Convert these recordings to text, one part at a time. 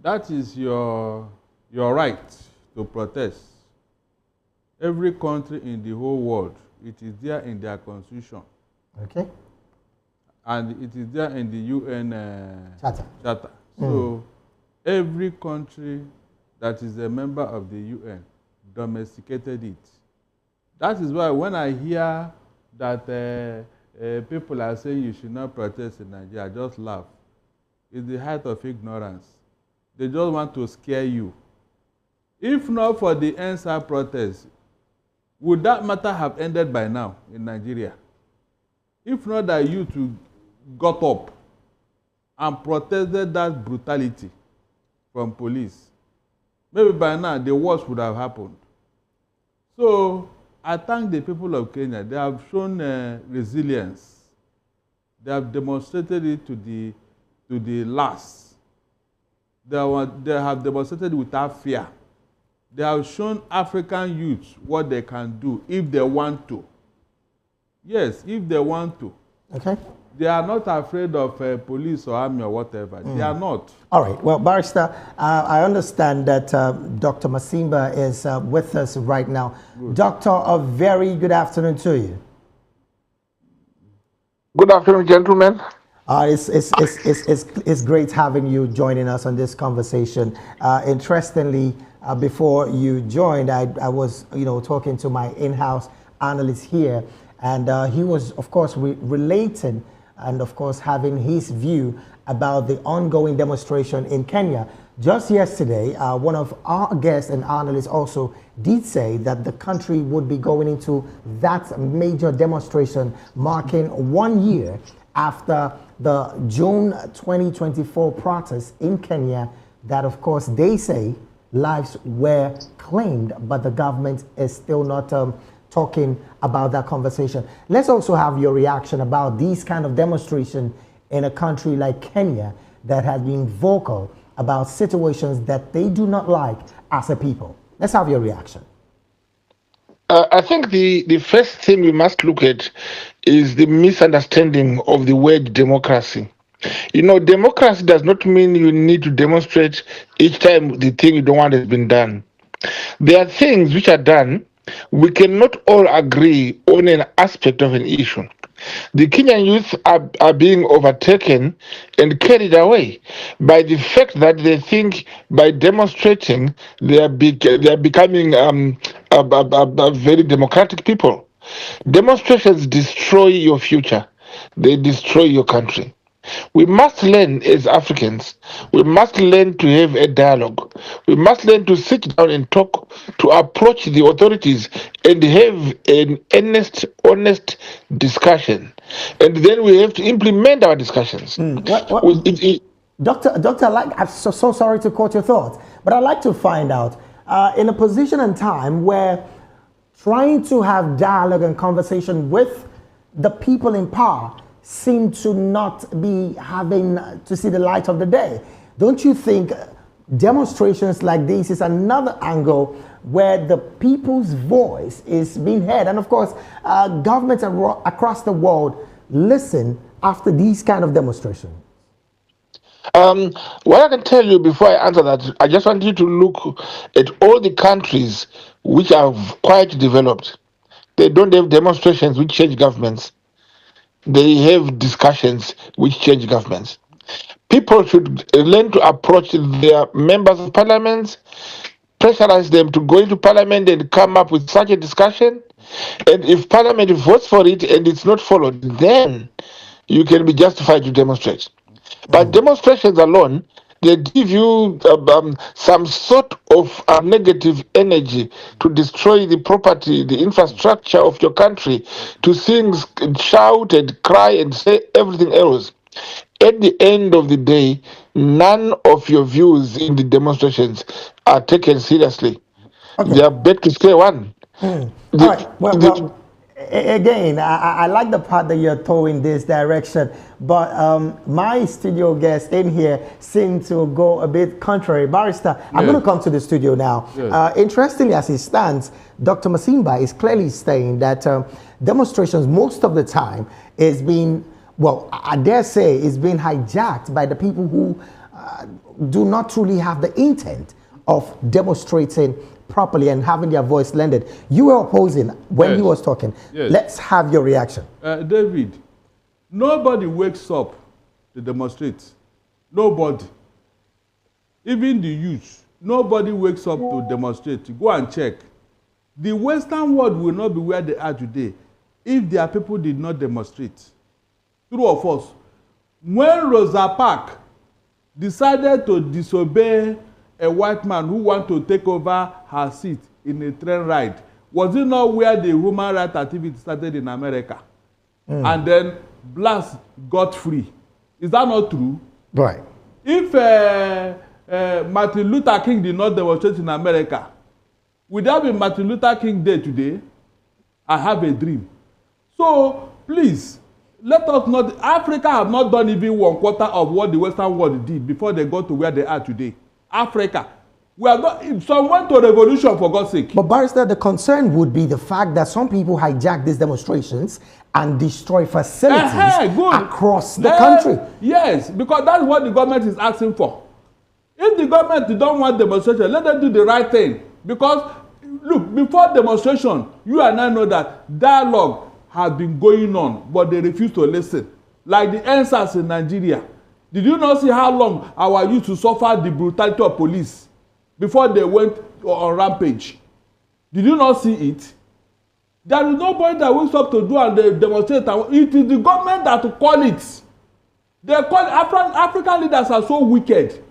That is your right to protest. Every country in the whole world, it is there in their constitution. Okay. And it is there in the UN charter. So every country that is a member of the UN domesticated it. That is why when I hear that people are saying you should not protest in Nigeria, I just laugh. It's the height of ignorance. They just want to scare you. If not for the answer protest, would that matter have ended by now in Nigeria? If not that you two got up and protested that brutality from police, maybe by now the worst would have happened. So I thank the people of Kenya. They have shown resilience. They have demonstrated it to the last. They have demonstrated without fear. They have shown African youths what they can do if they want to. Yes, if they want to. Okay. They are not afraid of police or army or whatever. They are not. All right. Well, Barrister, I understand that Dr. Masimba is with us right now. Good. Doctor, a very good afternoon to you. Good afternoon, gentlemen. It's great having you joining us on this conversation. Interestingly, before you joined, I was talking to my in-house analyst here, and he was, of course, relating and, of course, having his view about the ongoing demonstration in Kenya. Just yesterday, one of our guests and analysts also did say that the country would be going into that major demonstration marking 1 year after the June 2024 protests in Kenya that, of course, they say lives were claimed, but the government is still not talking about that conversation. Let's also have your reaction about these kind of demonstration in a country like Kenya that has been vocal about situations that they do not like as a people. Let's have your reaction. I think the first thing we must look at is the misunderstanding of the word democracy. Democracy does not mean you need to demonstrate each time the thing you don't want has been done. There are things which are done. We cannot all agree on an aspect of an issue. The Kenyan youth are being overtaken and carried away by the fact that they think by demonstrating they are becoming a very democratic people. Demonstrations destroy your future. They destroy your country. We must learn as Africans, we must learn to have a dialogue. We must learn to sit down and talk, to approach the authorities and have an honest discussion. And then we have to implement our discussions. Doctor, I'm so sorry to quote your thoughts, but I'd like to find out, in a position and time where trying to have dialogue and conversation with the people in power seem to not be having to see the light of the day. Don't you think demonstrations like this is another angle where the people's voice is being heard? And of course, governments across the world listen after these kind of demonstrations. What I can tell you before I answer that, I just want you to look at all the countries which are quite developed. They don't have demonstrations which change governments. They have discussions which change governments. People should learn to approach their members of parliament, pressurize them to go into parliament and come up with such a discussion. And if parliament votes for it and it's not followed, then you can be justified to demonstrate. But demonstrations alone, they give you some sort of negative energy to destroy the property, the infrastructure of your country, to sing, shout and cry and say everything else. At the end of the day, none of your views in the demonstrations are taken seriously. Okay. They are back to square one. All right. Well, again, I like the part that you're towing this direction, but my studio guest in here seemed to go a bit contrary. Barrister, I'm going to come to the studio now. Interestingly, as it stands, Dr. Masimba is clearly saying that demonstrations most of the time is being, well, I dare say, is being hijacked by the people who do not truly have the intent of demonstrating properly and having their voice lended. You were opposing when he was talking. Yes. Let's have your reaction. David, nobody wakes up to demonstrate. Nobody. Even the youth. Nobody wakes up to demonstrate. Go and check. The Western world will not be where they are today if their people did not demonstrate. True or false? When Rosa Parks decided to disobey a white man who wanted to take over her seat in a train ride, was it not where the human rights activity started in America? And then blacks got free. Is that not true? Right. If Martin Luther King did not demonstrate in America, would there be Martin Luther King Day today? I have a dream. So please, let us not. Africa have not done even 1/4 of what the Western world did before they got to where they are today. Africa, we are not. Some went to revolution for God's sake. But Barrister, the concern would be the fact that some people hijack these demonstrations and destroy facilities across the country. Yes, because that's what the government is asking for. If the government don't want demonstration, let them do the right thing. Because look, before demonstration, you and I know that dialogue has been going on, but they refuse to listen. Like the NSAS in Nigeria. Did you not see how long our youth to suffer the brutality of police before they went on rampage? Did you not see it? There is nobody that wakes up to do and they demonstrate. It is the government that to call it. They call African leaders are so wicked.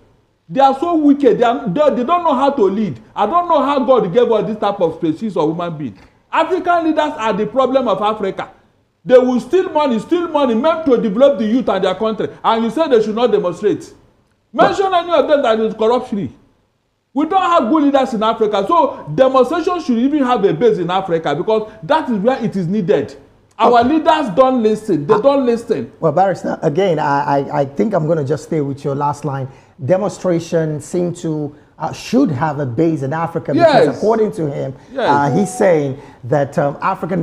They are so wicked. They don't know how to lead. I don't know how God gave us this type of species of human being. African leaders are the problem of Africa. They will steal money meant to develop the youth and their country. And you say they should not demonstrate. Mention any of them that is corrupt-free. We don't have good leaders in Africa. So demonstration should even have a base in Africa because that is where it is needed. Our leaders don't listen. They don't listen. Well, Barrister, again, I think I'm going to just stay with your last line. Demonstration seem to should have a base in Africa because according to him, he's saying that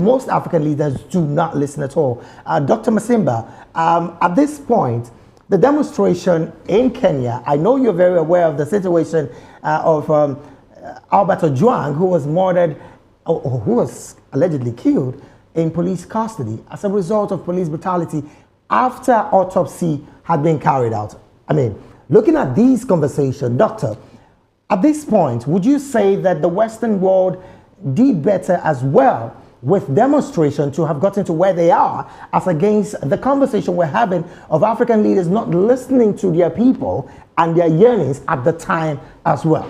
most African leaders do not listen at all. Dr. Masimba, at this point, the demonstration in Kenya, I know you're very aware of the situation of Albert Ojwang, who was murdered, or who was allegedly killed in police custody as a result of police brutality after autopsy had been carried out. I mean, looking at these conversations, Doctor, at this point, would you say that the Western world did better as well with demonstration to have gotten to where they are as against the conversation we're having of African leaders not listening to their people and their yearnings at the time as well?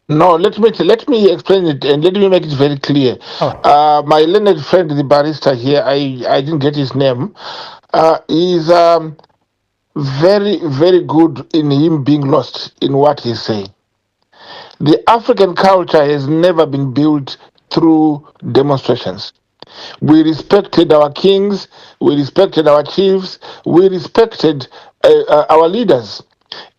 No, let me explain it and let me make it very clear. My learned friend, the barrister here, I didn't get his name, is very, very good in him being lost in what he's saying. The African culture has never been built through demonstrations. We respected our kings, we respected our chiefs, we respected our leaders.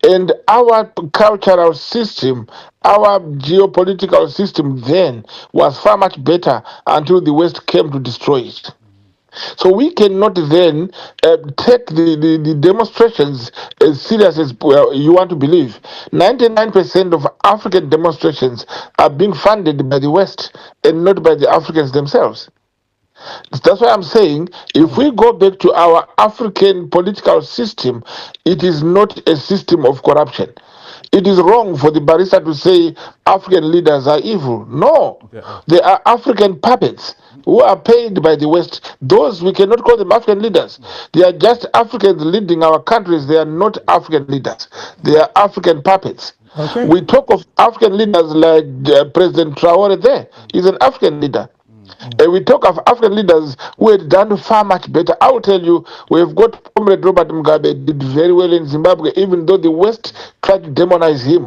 And our cultural system, our geopolitical system then was far much better until the West came to destroy it. So we cannot then take the demonstrations as serious as you want to believe. 99% of African demonstrations are being funded by the West and not by the Africans themselves. That's why I'm saying if we go back to our African political system, it is not a system of corruption. It is wrong for the barrister to say African leaders are evil. No, they are African puppets who are paid by the West. Those, we cannot call them African leaders. They are just Africans leading our countries. They are not African leaders. They are African puppets. Okay. We talk of African leaders like President Traore there. He's an African leader. And we talk of African leaders who had done far much better. I will tell you, we've got Comrade Robert Mugabe did very well in Zimbabwe, even though the West tried to demonize him.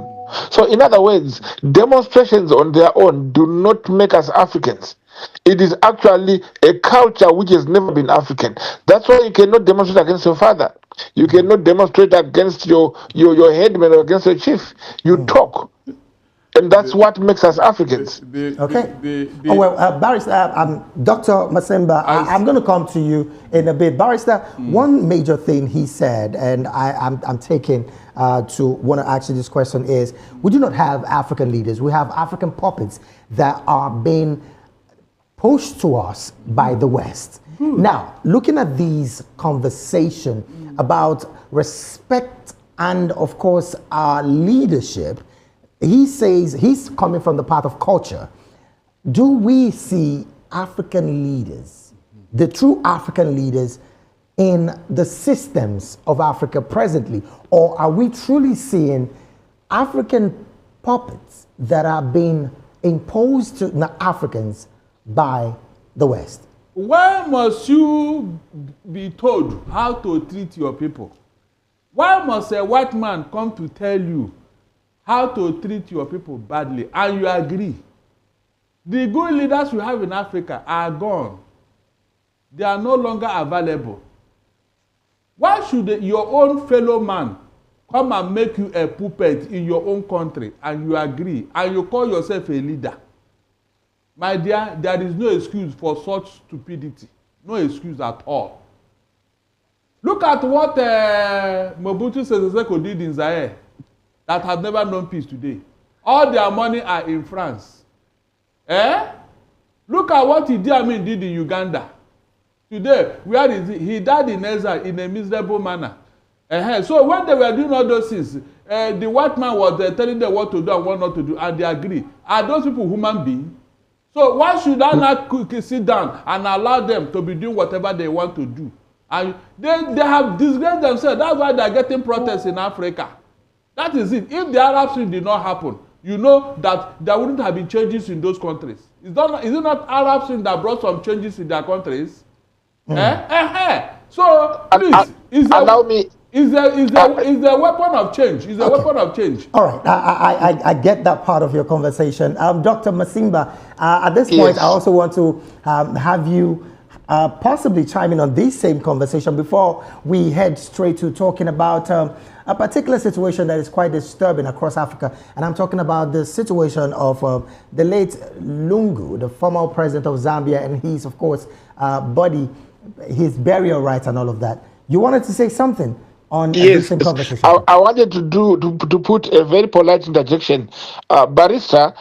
So in other words, demonstrations on their own do not make us Africans. It is actually a culture which has never been African. That's why you cannot demonstrate against your father. You cannot demonstrate against your headman or against your chief. You talk. And that's what makes us Africans. Barrister, Dr. Masimba, I'm going to come to you in a bit. Barrister, one major thing he said, and I'm taking to want to ask you this question is, we do not have African leaders. We have African puppets that are being pushed to us by the West. Now, looking at these conversations about respect and, of course, our leadership, he says he's coming from the path of culture. Do we see African leaders, the true African leaders, in the systems of Africa presently? Or are we truly seeing African puppets that are being imposed to Africans by the West? Why must you be told how to treat your people? Why must a white man come to tell you how to treat your people badly and you agree? The good leaders we have in Africa are gone. They are no longer available. Why should your own fellow man come and make you a puppet in your own country and you agree and you call yourself a leader? My dear, there is no excuse for such stupidity. No excuse at all. Look at what Mobutu Sese Seko did in Zaire that has never known peace today. All their money are in France. Look at what Idi Amin did in Uganda. Today, where is he? He died in exile in a miserable manner. So when they were doing all those things, the white man was telling them what to do and what not to do, and they agree. Are those people human beings? So why should I not sit down and allow them to be doing whatever they want to do? And they have disgraced themselves. That's why they are getting protests in Africa. That is it. If the Arab Spring did not happen, you know that there wouldn't have been changes in those countries. Is it not Arab Spring that brought some changes in their countries? So please, allow me. Is a weapon of change. Is a weapon of change. All right, I get that part of your conversation. Dr. Masimba, at this point, I also want to have you possibly chime in on this same conversation before we head straight to talking about a particular situation that is quite disturbing across Africa. And I'm talking about the situation of the late Lungu, the former president of Zambia, and his, of course, body, his burial rites and all of that. You wanted to say something on this same conversation? I wanted to put a very polite interjection. Barrister,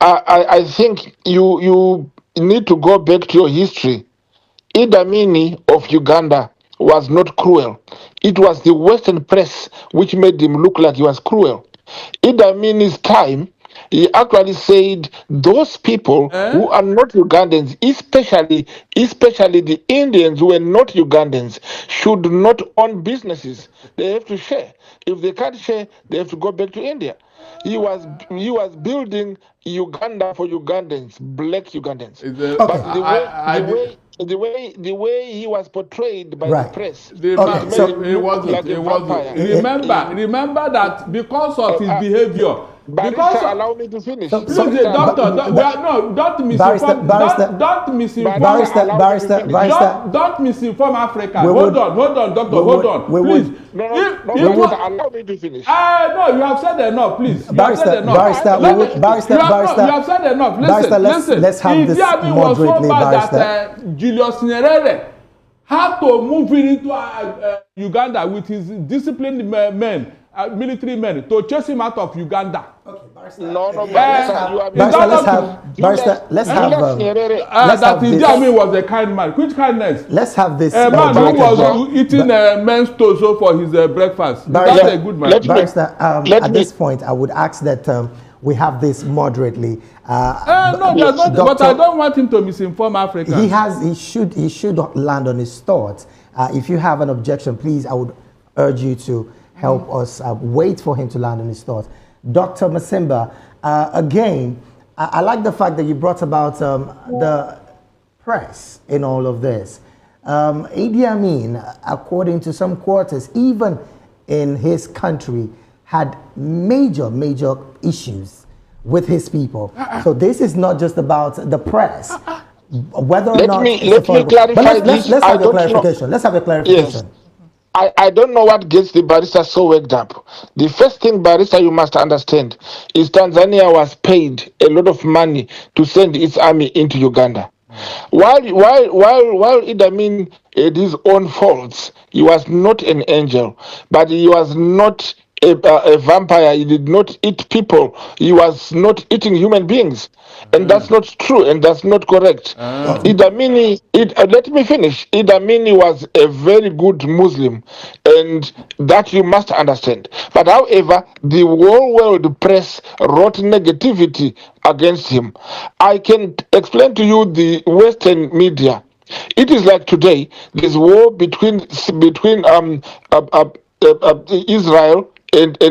I think you need to go back to your history. Idi Amin of Uganda was not cruel. It was the Western press which made him look like he was cruel. Idi Amin's time, he actually said those people who are not Ugandans, especially the Indians who are not Ugandans, should not own businesses. They have to share. If they can't share, they have to go back to India. He was building Uganda for Ugandans, black Ugandans. But the way he was portrayed by the press, remember that because of his behavior. Allow me to finish. Don't misinform. Don't misinform Africa. Hold on, doctor. Hold on. Please. Allow me to finish. No, you have said enough, please. You have said enough. Listen. Let's have this moderately, Barrister. Julius Nyerere had to move into Uganda with his disciplined men. Military men to chase him out of Uganda. Okay, Barrister. Let's have that Idi Amin was a kind man. Which kindness? Let's have this. A man who was eating men's torso for his breakfast. That's a good man. Barrister, at this point, I would ask that we have this moderately. But I don't want him to misinform Africa. He should land on his thoughts. If you have an objection, please, I would urge you to help us wait for him to land on his thoughts. Dr. Masimba, again, I like the fact that you brought about the press in all of this. Idi Amin, according to some quarters, even in his country, had major issues with his people. So this is not just about the press. Whether or not... Let me clarify this. Let's have a clarification. Let's have a clarification. Yes. I don't know what gets the barrister so worked up. The first thing, barrister, you must understand is Tanzania was paid a lot of money to send its army into Uganda. While Idi Amin had his own faults, he was not an angel, but he was not a vampire. He did not eat people. He was not eating human beings, and that's not true, and that's not correct. Idi Amin, let me finish. Idi Amin was a very good Muslim, and that you must understand. But however, the whole world press wrote negativity against him. I can explain to you the Western media. It is like today. There's war between Israel and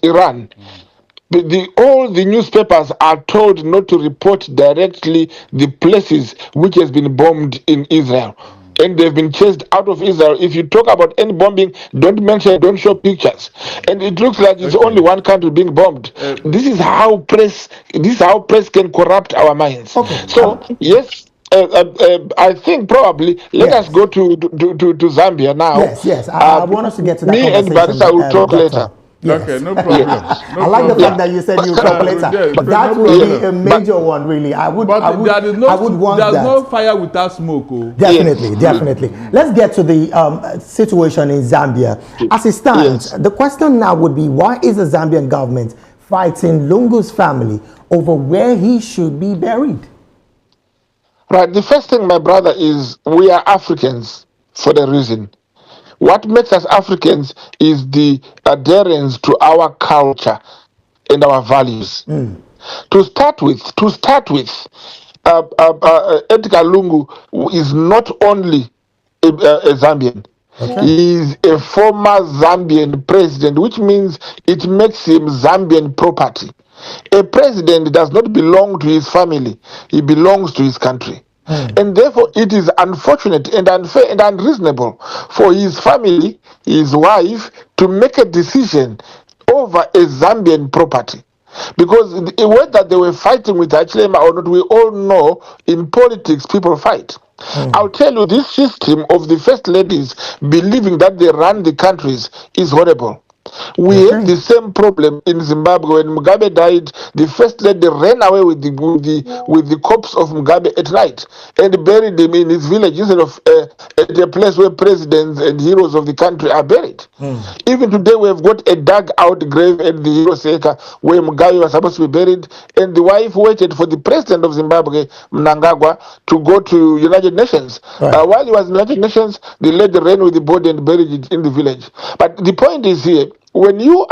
Iran. All the newspapers are told not to report directly the places which has been bombed in Israel. And they've been chased out of Israel. If you talk about any bombing, don't mention, don't show pictures. And it looks like it's only one country being bombed. This is how press can corrupt our minds. So yes, I think probably let us go to Zambia now. Yes. I want us to get to that me conversation. Me and Barisa will talk Doctor. later. Yes. Okay, no problem. I like the fact that you said you talk later. That would be a major one, really. I would want there's that. no fire without smoke. Oh. Definitely. Let's get to the situation in Zambia. As it stands, the question now would be, why is the Zambian government fighting Lungu's family over where he should be buried? Right. The first thing, my brother, is we are Africans for the reason. What makes us Africans is the adherence to our culture and our values. To start with, Edgar Lungu is not only a Zambian. He is a former Zambian president, which means it makes him Zambian property. A president does not belong to his family, he belongs to his country. And therefore, it is unfortunate and unfair and unreasonable for his family, his wife, to make a decision over a Zambian property. Because whether they were fighting with Achilema or not, we all know in politics people fight. I'll tell you, this system of the first ladies believing that they run the countries is horrible. We had the same problem in Zimbabwe. When Mugabe died, the first lady ran away with the corpse of Mugabe at night and buried him in his village instead of at a place where presidents and heroes of the country are buried. Even today, we have got a dug out grave at the Hero Seka where Mugabe was supposed to be buried, and the wife waited for the president of Zimbabwe, Mnangagwa, to go to United Nations. While he was in United Nations, the lady ran with the body and buried it in the village. But the point is here, when you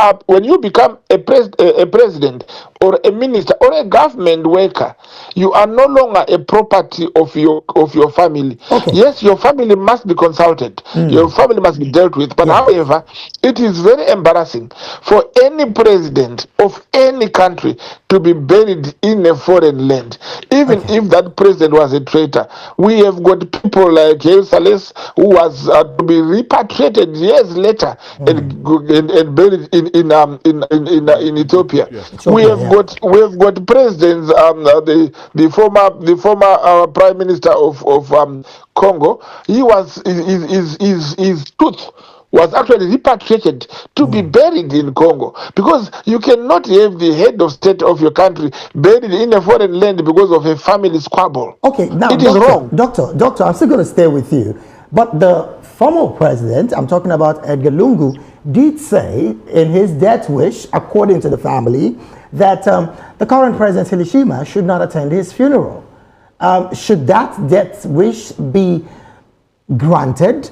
become a president or a minister or a government worker, you are no longer a property of your family. Yes, your family must be consulted. Your family must be dealt with. But however, it is very embarrassing for any president of any country to be buried in a foreign land, even if that president was a traitor. We have got people like Sales, who was to be repatriated years later and buried in Ethiopia. We have got presidents. The former prime minister of Congo. His tooth was actually repatriated to be buried in Congo, because you cannot have the head of state of your country buried in a foreign land because of a family squabble. Now it is wrong. Doctor, I'm still going to stay with you. But the former president, I'm talking about Edgar Lungu, did say in his death wish, according to the family, that the current president Hiroshima should not attend his funeral. Should that death wish be granted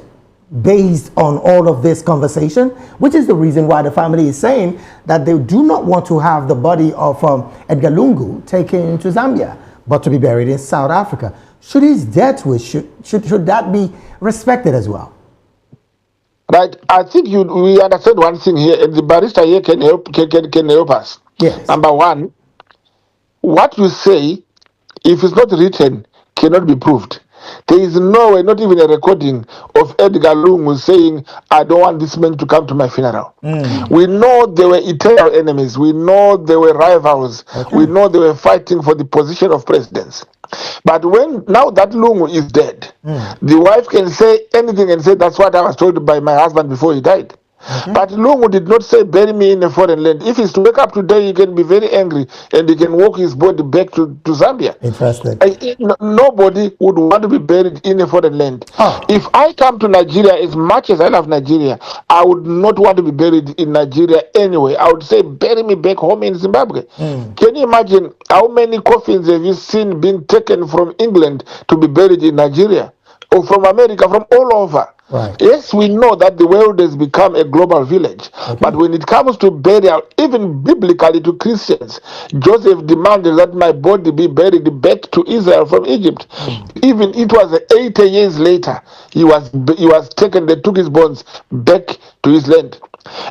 based on all of this conversation, which is the reason why the family is saying that they do not want to have the body of Edgar Lungu taken to Zambia, but to be buried in South Africa? Should his death wish, should that be respected as well? Right. I think we understand one thing here, and the barrister here can help us. Yes. Number one, what you say, if it's not written, cannot be proved. There is no way, not even a recording of Edgar Lungu saying, I don't want this man to come to my funeral. We know they were eternal enemies. We know they were rivals. Okay. We know they were fighting for the position of presidents. But now that Lungu is dead, the wife can say anything and say, that's what I was told by my husband before he died. Okay. But Lungu did not say, bury me in a foreign land. If he's to wake up today, he can be very angry and he can walk his body back to Zambia. Interesting. Nobody would want to be buried in a foreign land. If I come to Nigeria, as much as I love Nigeria, I would not want to be buried in Nigeria anyway. I would say, bury me back home in Zimbabwe. Can you imagine how many coffins have you seen being taken from England to be buried in Nigeria? Or from America, from all over? Right. Yes, we know that the world has become a global village. Okay. But when it comes to burial, even biblically to Christians, Joseph demanded that my body be buried back to Israel from Egypt. Even it was 80 years later, he was taken, they took his bones back to his land.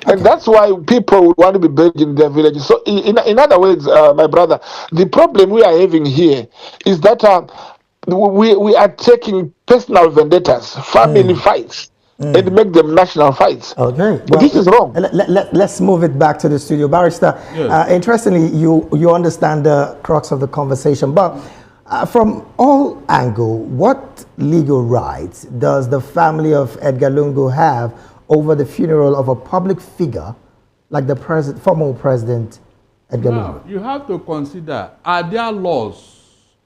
And that's why people would want to be buried in their villages. So in other words, my brother, the problem we are having here is that we are taking personal vendettas, family fights, and make them national fights. Okay, well, this is wrong. Let's move it back to the studio. Barrister, interestingly, you understand the crux of the conversation, but from all angles, what legal rights does the family of Edgar Lungu have over the funeral of a public figure like the former president Edgar Lungu? You have to consider, are there laws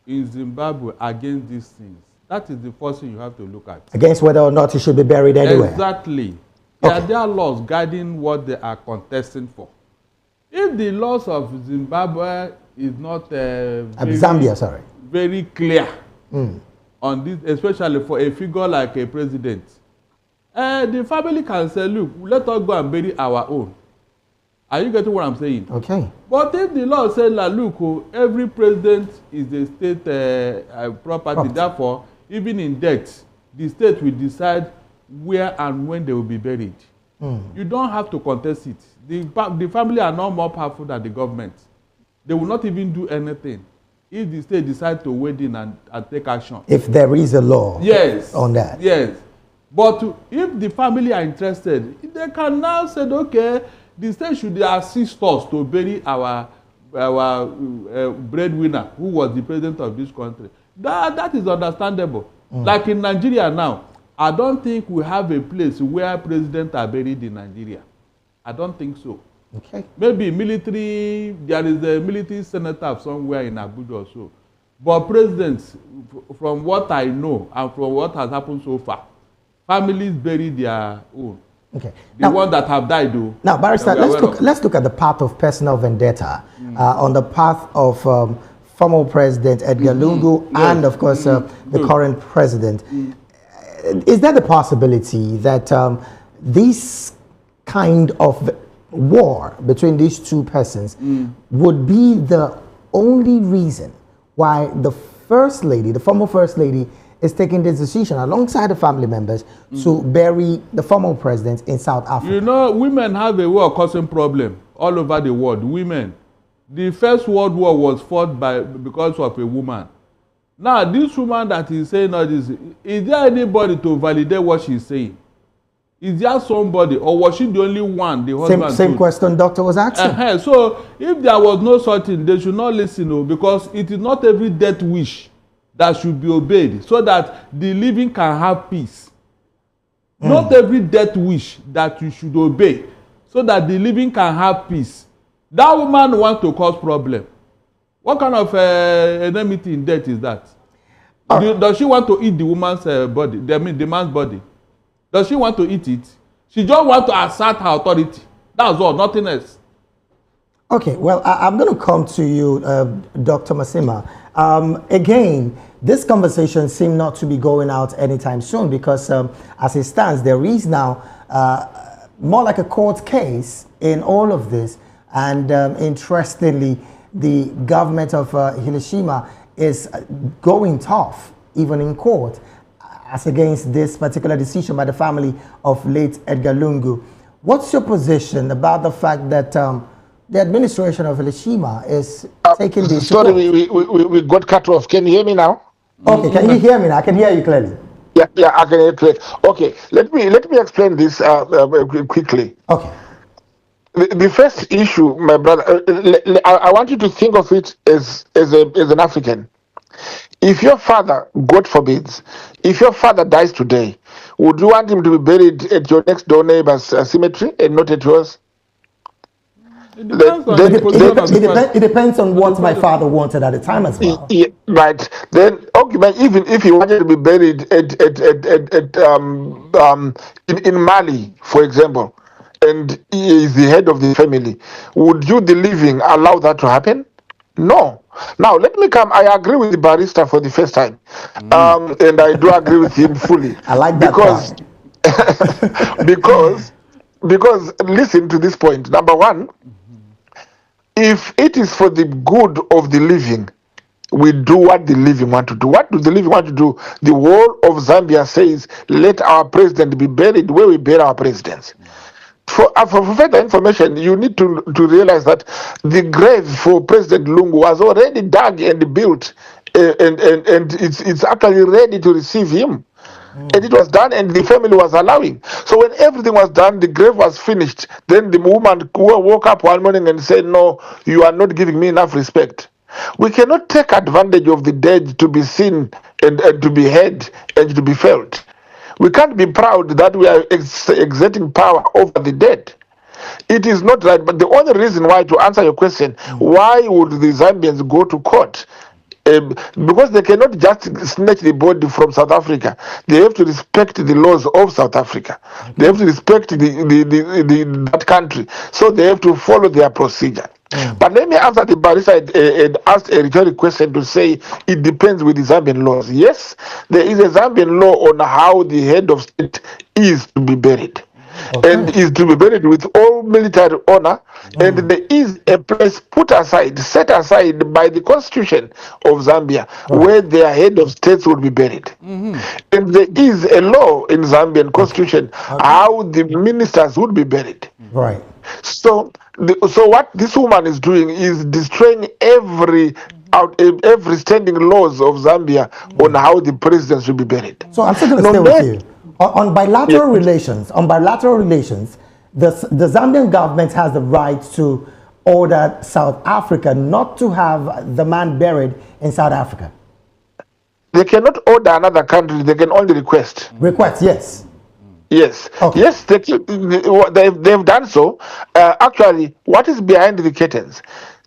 in Zimbabwe against these things? That is the first thing you have to look at. Against whether or not he should be buried anywhere? Exactly. Are there laws guiding what they are contesting for? If the laws of Zimbabwe is not very clear on this, especially for a figure like a president, the family can say, look, let us go and bury our own. Are you getting what I'm saying? Okay. But if the law says, look, every president is a state property, therefore, even in death, the state will decide where and when they will be buried. You don't have to contest it. The family are not more powerful than the government. They will not even do anything if the state decides to wade in and take action. If there is a law on that. Yes. But if the family are interested, they can now say, okay, the state should assist us to bury our breadwinner, who was the president of this country. That is understandable. Like in Nigeria now, I don't think we have a place where presidents are buried in Nigeria. I don't think so. Okay. Maybe military, there is a military senator somewhere in Abuja or so. But presidents, from what I know and from what has happened so far, families bury their own. Okay. The one that have died, though. Now, Barrister, let's look at the path of personal vendetta on the path of former President Edgar Lungu and, of course, the current president. Is there the possibility that this kind of war between these two persons would be the only reason why the First Lady, the former First Lady, is taking this decision alongside the family members to bury the former president in South Africa? You know, women have a way of causing problem all over the world. Women. The First World War was fought because of a woman. Now, this woman that is saying all this, is there anybody to validate what she's saying? Is there somebody, or was she the only one the husband Same question doctor was asking. So, if there was no such thing, they should not listen, because it is not every death wish that should be obeyed, so that the living can have peace. Not every death wish that you should obey, so that the living can have peace. That woman wants to cause problem. What kind of enmity in death is that? Does she want to eat the woman's body? I mean, the man's body? Does she want to eat it? She just wants to assert her authority. That's all, nothing else. Okay, well, I'm going to come to you, Dr. Masima. Again, this conversation seems not to be going out anytime soon because as it stands, there is now more like a court case in all of this. And interestingly, the government of Hiroshima is going tough, even in court, as against this particular decision by the family of late Edgar Lungu. What's your position about the fact that the administration of Hiroshima is taking this? Sorry, we got cut off. Can you hear me now? Okay, can you hear me now? I can hear you clearly. Yeah, I can hear clearly. Okay, let me explain this quickly. Okay. The first issue, my brother, I want you to think of it as an African. If your father, God forbids, if your father dies today, would you want him to be buried at your next door neighbor's cemetery and not at yours? It depends on the position of the father. It depends on what my father wanted at the time as well. Right. Then, okay, but even if he wanted to be buried in Mali, for example, and he is the head of the family, would you, the living, allow that to happen? No. Now, let me come. I agree with the barrister for the first time. And I do agree with him fully. I like that because, part. because listen to this point. Number one, if it is for the good of the living, we do what the living want to do. What do the living want to do? The whole of Zambia says, let our president be buried where we bury our presidents. For further information, you need to realize that the grave for President Lungu was already dug and built, and it's actually ready to receive him. And it was done, and the family was allowing. So when everything was done, the grave was finished. Then the woman woke up one morning and said, "No, you are not giving me enough respect." We cannot take advantage of the dead to be seen and to be heard and to be felt. We can't be proud that we are exerting power over the dead. It is not right. But the only reason why, to answer your question, why would the Zambians go to court? Because they cannot just snatch the body from South Africa. They have to respect the laws of South Africa. They have to respect that country. So they have to follow their procedure. But let me answer the barrister and ask a rhetorical question to say it depends with the Zambian laws. Yes, there is a Zambian law on how the head of state is to be buried. Okay. And is to be buried with all military honor, and there is a place set aside by the constitution of Zambia, where their head of states will be buried. And there is a law in Zambian constitution how the ministers would be buried. Right. So what this woman is doing is destroying every standing laws of Zambia on how the president should be buried. So I'm still going to stay with you. On bilateral relations, the Zambian government has the right to order South Africa not to have the man buried in South Africa. They cannot order another country, they can only request. Request, yes. Yes, okay. Yes, they've done so. Actually, what is behind the curtains?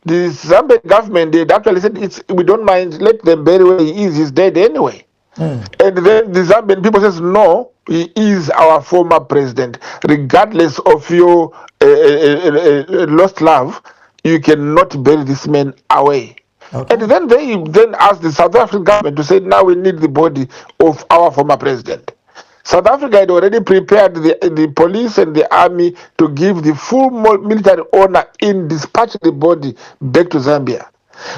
The Zambian government, they actually said, we don't mind, let them bury where he is, he's dead anyway. And then the Zambian people says, no, he is our former president. Regardless of your lost love, you cannot bury this man away. Okay. And then they asked the South African government to say, now we need the body of our former president. South Africa had already prepared the police and the army to give the full military honor in dispatching the body back to Zambia.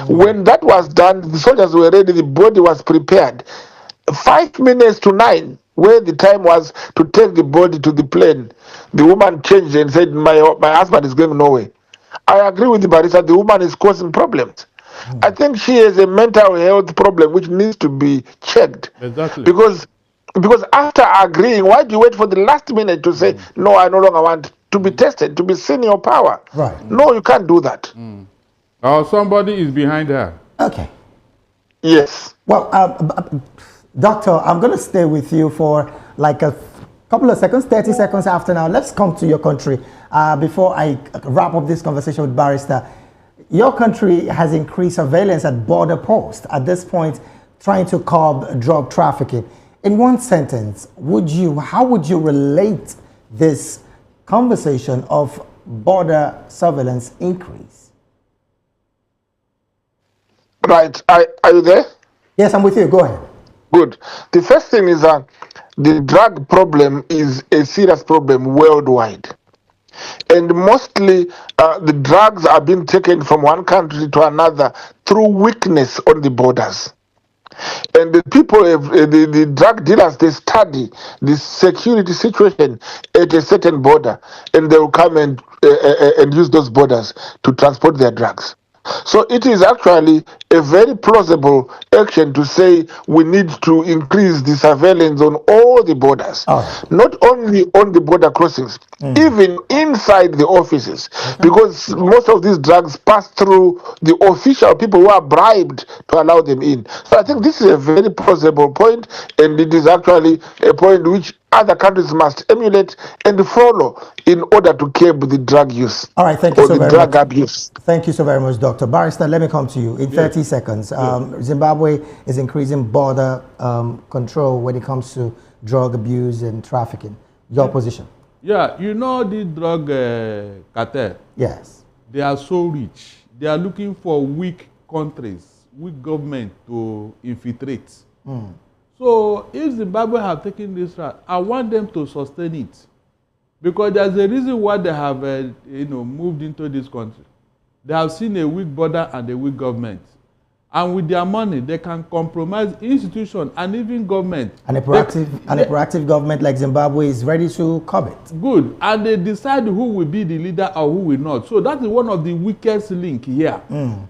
When that was done, the soldiers were ready, the body was prepared. 5 minutes to 9, where the time was to take the body to the plane, the woman changed and said, my husband is going nowhere. I agree with the barrister, the woman is causing problems. I think she has a mental health problem which needs to be checked. Exactly. Because after agreeing, why do you wait for the last minute to say, no, I no longer want to be tested, to be seen your power? Right. No, you can't do that. Or somebody is behind her. Okay. Yes. Well, Doctor, I'm going to stay with you for like a couple of seconds, 30 seconds after now. Let's come to your country. Before I wrap up this conversation with Barrister, your country has increased surveillance at border posts at this point, trying to curb drug trafficking. In one sentence, how would you relate this conversation of border surveillance increase? Right. Are you there? Yes, I'm with you. Go ahead. Good. The first thing is that the drug problem is a serious problem worldwide. And mostly the drugs are being taken from one country to another through weakness on the borders. And the people, the drug dealers, they study the security situation at a certain border, and they will come and use those borders to transport their drugs. So it is actually a very plausible action to say we need to increase the surveillance on all the borders, not only on the border crossings, even inside the offices, because most of these drugs pass through the official people who are bribed to allow them in. So I think this is a very plausible point, and it is actually a point which other countries must emulate and follow in order to curb the drug use. All right, thank you so very much. Abuse. Thank you so very much, Dr. Barrister. Let me come to you in 30 seconds. Zimbabwe is increasing border control when it comes to drug abuse and trafficking. Your position? Yeah, you know the drug cartel? Yes. They are so rich. They are looking for weak countries, weak government to infiltrate. So if Zimbabwe have taken this route, I want them to sustain it. Because there's a reason why they have moved into this country. They have seen a weak border and a weak government. And with their money, they can compromise institutions and even government. And a proactive government like Zimbabwe is ready to curb it. Good. And they decide who will be the leader or who will not. So that is one of the weakest links here.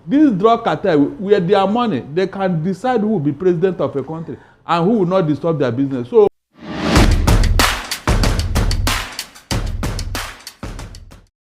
This drug cartel, with their money, they can decide who will be president of a country and who will not disturb their business. So